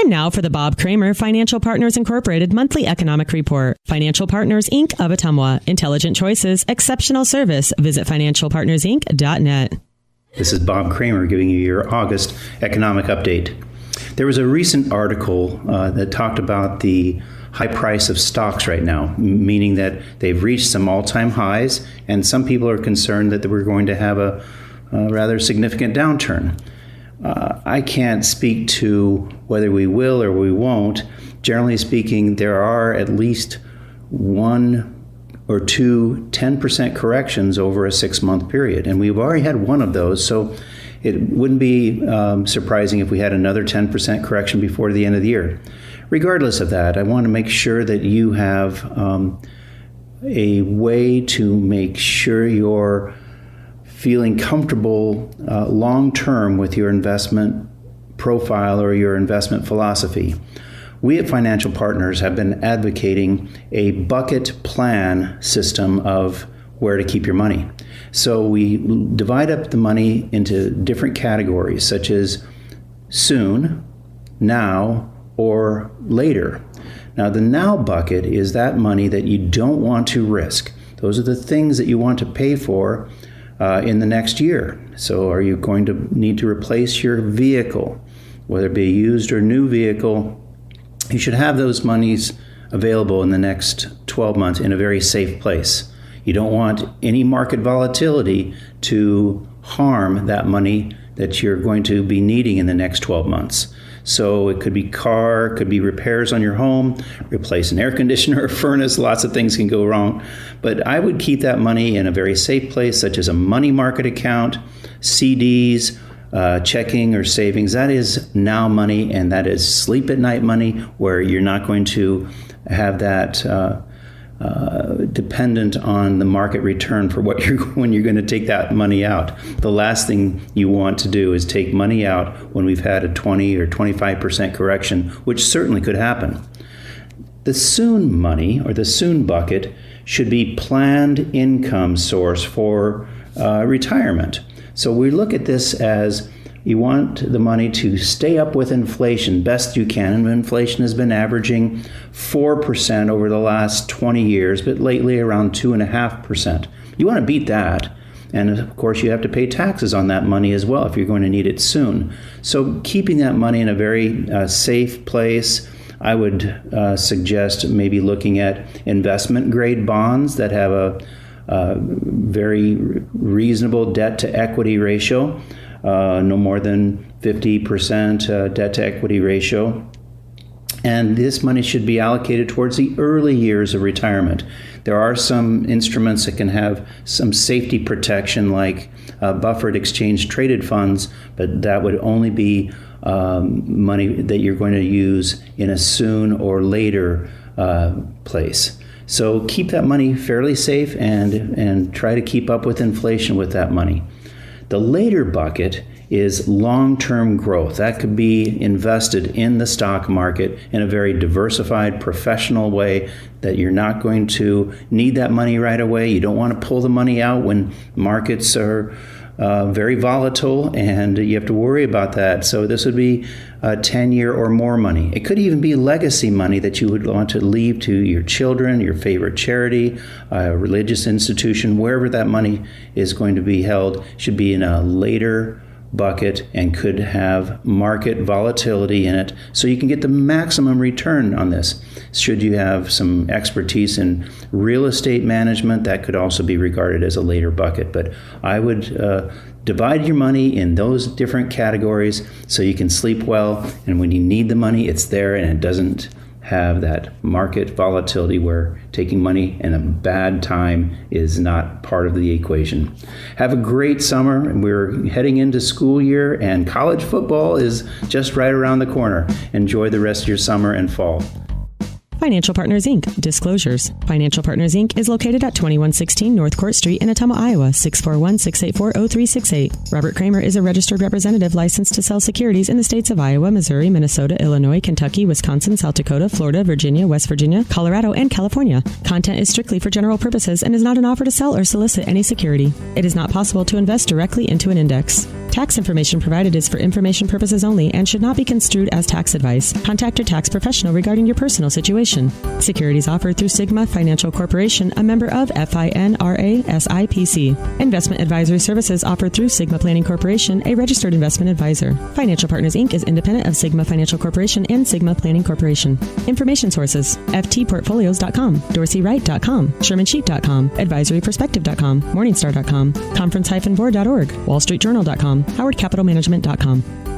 Time now for the Bob Kramer Financial Partners Incorporated Monthly Economic Report. Financial Partners, Inc. of Ottumwa. Intelligent choices, exceptional service. Visit financialpartnersinc.net. This is Bob Kramer giving you your August economic update. There was a recent article that talked about the high price of stocks right now, meaning that they've reached some all-time highs, and some people are concerned that we're going to have a rather significant downturn. I can't speak to whether we will or we won't. Generally speaking, there are at least one or two 10% corrections over a 6-month period. And we've already had one of those, so it wouldn't be surprising if we had another 10% correction before the end of the year. Regardless of that, I want to make sure that you have a way to make sure you're feeling comfortable long-term with your investment profile or your investment philosophy. We at Financial Partners have been advocating a bucket plan system of where to keep your money. So we divide up the money into different categories, such as soon, now, or later. Now, the now bucket is that money that you don't want to risk. Those are the things that you want to pay for in the next year. So are you going to need to replace your vehicle, whether it be a used or new vehicle? You should have those monies available in the next 12 months in a very safe place. You don't want any market volatility to harm that money that you're going to be needing in the next 12 months. So it could be car, it could be repairs on your home, replace an air conditioner or furnace, lots of things can go wrong. But I would keep that money in a very safe place, such as a money market account, CDs, checking or savings. That is now money, and that is sleep at night money, where you're not going to have that dependent on the market return for when you're going to take that money out. The last thing you want to do is take money out when we've had a 20 or 25% correction, which certainly could happen. The soon money, or the soon bucket, should be planned income source for retirement. So we look at this as you want the money to stay up with inflation best you can. And inflation has been averaging 4% over the last 20 years, but lately around 2.5%. You want to beat that. And of course, you have to pay taxes on that money as well if you're going to need it soon. So keeping that money in a very safe place, I would suggest maybe looking at investment grade bonds that have a very reasonable debt to equity ratio. No more than 50% debt to equity ratio. And this money should be allocated towards the early years of retirement. There are some instruments that can have some safety protection, like buffered exchange traded funds, but that would only be money that you're going to use in a soon or later place. So keep that money fairly safe and try to keep up with inflation with that money. The later bucket is long-term growth. That could be invested in the stock market in a very diversified, professional way that you're not going to need that money right away. You don't want to pull the money out when markets are very volatile, and you have to worry about that. So this would be 10-year or more money. It could even be legacy money that you would want to leave to your children, your favorite charity, a religious institution, wherever that money is going to be held. Should be in a later bucket and could have market volatility in it, so you can get the maximum return on this. Should you have some expertise in real estate management, that could also be regarded as a later bucket. But I would divide your money in those different categories so you can sleep well, and when you need the money, it's there and it doesn't have that market volatility where taking money in a bad time is not part of the equation. Have a great summer. We're heading into school year, and college football is just right around the corner. Enjoy the rest of your summer and fall. Financial Partners, Inc. Disclosures. Financial Partners, Inc. is located at 2116 North Court Street in Ottumwa, Iowa, 641-684-0368. Robert Kramer is a registered representative licensed to sell securities in the states of Iowa, Missouri, Minnesota, Illinois, Kentucky, Wisconsin, South Dakota, Florida, Virginia, West Virginia, Colorado, and California. Content is strictly for general purposes and is not an offer to sell or solicit any security. It is not possible to invest directly into an index. Tax information provided is for information purposes only and should not be construed as tax advice. Contact your tax professional regarding your personal situation. Securities offered through Sigma Financial Corporation, a member of FINRA SIPC. Investment advisory services offered through Sigma Planning Corporation, a registered investment advisor. Financial Partners Inc. is independent of Sigma Financial Corporation and Sigma Planning Corporation. Information sources: ftportfolios.com, dorseyWright.com, shermansheep.com, advisoryperspective.com, morningstar.com, conference-board.org, wallstreetjournal.com, howardcapitalmanagement.com.